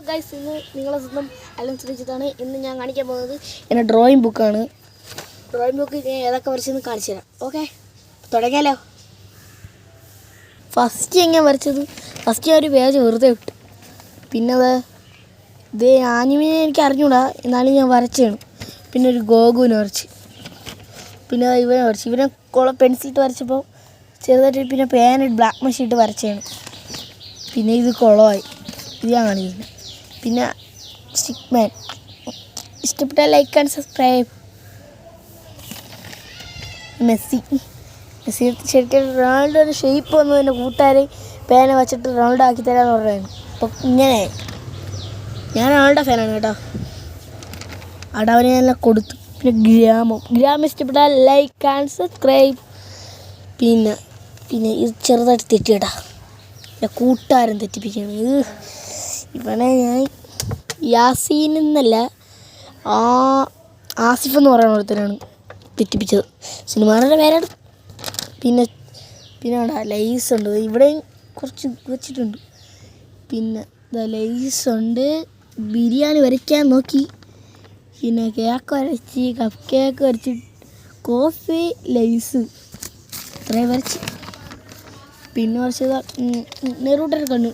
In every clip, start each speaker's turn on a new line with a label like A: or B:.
A: Guys, ഇന്ന് നിങ്ങളെ സ്വന്തം അലൻ ശ്രീജിത്താണ്. ഇന്ന് ഞാൻ കാണിക്കാൻ പോകുന്നത് എൻ്റെ ഡ്രോയിങ് ബുക്കാണ്. ഡ്രോയിങ് ബുക്ക് ഞാൻ ഏതൊക്കെ വരച്ചെന്ന് കാണിച്ചു തരാം. ഓക്കെ, തുടങ്ങിയാലോ. ഫസ്റ്റ് എങ്ങനെ വരച്ചത്, ഫസ്റ്റ് ഞാൻ ഒരു പേജ് വെറുതെ ഇട്ടു. പിന്നെ ഇത് ആനിമയെ എനിക്ക് അറിഞ്ഞൂടാ, എന്നാലും ഞാൻ വരച്ചാണ്. പിന്നെ ഒരു ഗോകുവിനെ വരച്ച്, പിന്നെ ഇവനെ വരച്ച്. ഇവനെ പെൻസിലിട്ട് വരച്ചപ്പോൾ ചെറുതായിട്ട് പിന്നെ പേനിട്ട് ബ്ലാക്ക് മഷീട്ട് വരച്ചാണ്. പിന്നെ ഇത് കുളമായി, ഇത് ഞാൻ കാണിക്കില്ല. പിന്നെ സ്റ്റിക്മാൻ. ഇഷ്ടപ്പെട്ടാൽ ലൈക്ക് ആൻഡ് സബ്സ്ക്രൈബ്. മെസ്സി ശരിക്കും റൊണാൾഡോയുടെ ഷേപ്പ് വന്നു. എൻ്റെ കൂട്ടുകാർ പേന വെച്ചിട്ട് റൊണാൾഡോ ആക്കി തരാമെന്ന് പറയുന്നത്. അപ്പം ഇങ്ങനെ ഞാൻ റൊണാൾഡോ ഫാനാണ് കേട്ടോ. അവിടെ അവനെ എല്ലാം കൊടുത്തു. പിന്നെ ഗ്രാമം ഇഷ്ടപ്പെട്ടാൽ ലൈക്ക് ആൻഡ് സബ്സ്ക്രൈബ്. പിന്നെ ഇത് ചെറുതായിട്ട് തെറ്റിയിട്ടാ, എൻ്റെ കൂട്ടുകാരൻ തെറ്റിപ്പിക്കുകയാണ്. ഇവനെ ഞാൻ യാസീൻ എന്നല്ല, ആസിഫ് എന്ന് പറയുന്ന ഒരുത്തനാണ് തെറ്റിപ്പിച്ചത്. സിനിമാരുടെ പേരാണ്. പിന്നെ അവിടെ ലൈസ് ഉണ്ട്, ഇവിടെയും കുറച്ച് വെച്ചിട്ടുണ്ട്. പിന്നെ ലൈസ് ഉണ്ട്. ബിരിയാണി വരയ്ക്കാൻ നോക്കി. പിന്നെ കേക്ക് വരച്ച്, കപ്പ് കേക്ക് വരച്ച്, കോഫി, ലൈസ് ഇത്രയും വരച്ച്. പിന്നെ വരച്ചത് നെറൂട്ടർ കണ്ണു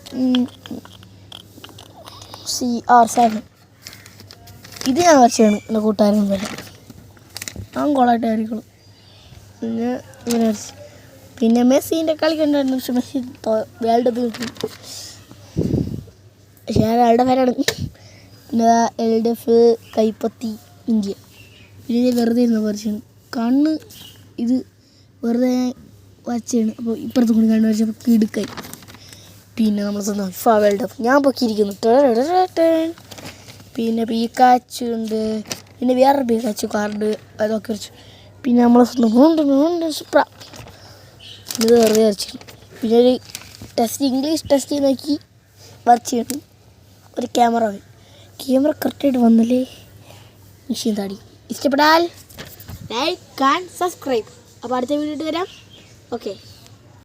A: CR7. ഇത് ഞാൻ വരച്ചാണ് എൻ്റെ കൂട്ടുകാരൻ പോലെ. ഞാൻ കൊള്ളായിട്ട് ആയിരിക്കണം. പിന്നെ ഇങ്ങനെ വരച്ച്. പിന്നെ മെസ്സിൻ്റെ കളി കണ്ടായിരുന്നു, പക്ഷെ മെസ്സി വേൾഡ് കപ്പ് കിട്ടി. പക്ഷേ ഞാൻ വേൾഡ് പേരാണ്. പിന്നെ LDF കൈപ്പത്തി ഇന്ത്യ. പിന്നെ ഇത് വെറുതെ ഇരുന്ന് വരച്ചാണ്. കണ്ണ് ഇത് വെറുതെ വരച്ചാണ്. അപ്പോൾ ഇപ്പുറത്തും കൂടി കണ്ണ് വരച്ചപ്പോൾ കിടുക്കായി. പിന്നെ നമ്മൾ സ്വന്തം FIFA വേൾഡ് കപ്പ് ഞാൻ പൊക്കിയിരിക്കുന്നു. പിന്നെ പീക്കാച്ചു ഉണ്ട്. പിന്നെ വേറെ പീക്കാച്ചു കാർഡ് അതൊക്കെ വരച്ചു. പിന്നെ നമ്മൾ സ്വന്തം സൂപ്ര ഇത് വെറുതെ വരച്ചു. പിന്നെ ഒരു ഇംഗ്ലീഷ് ടെസ്റ്റ് നോക്കി വരച്ചാണ്. ഒരു ക്യാമറ കറക്റ്റായിട്ട് വന്നല്ലേ. മെഷീൻ താടി. ഇഷ്ടപ്പെട്ടാൽ ലൈക്ക് ആൻഡ് സബ്സ്ക്രൈബ്. അപ്പോൾ അടുത്ത വീഡിയോ ഇട്ട് തരാം. ഓക്കെ.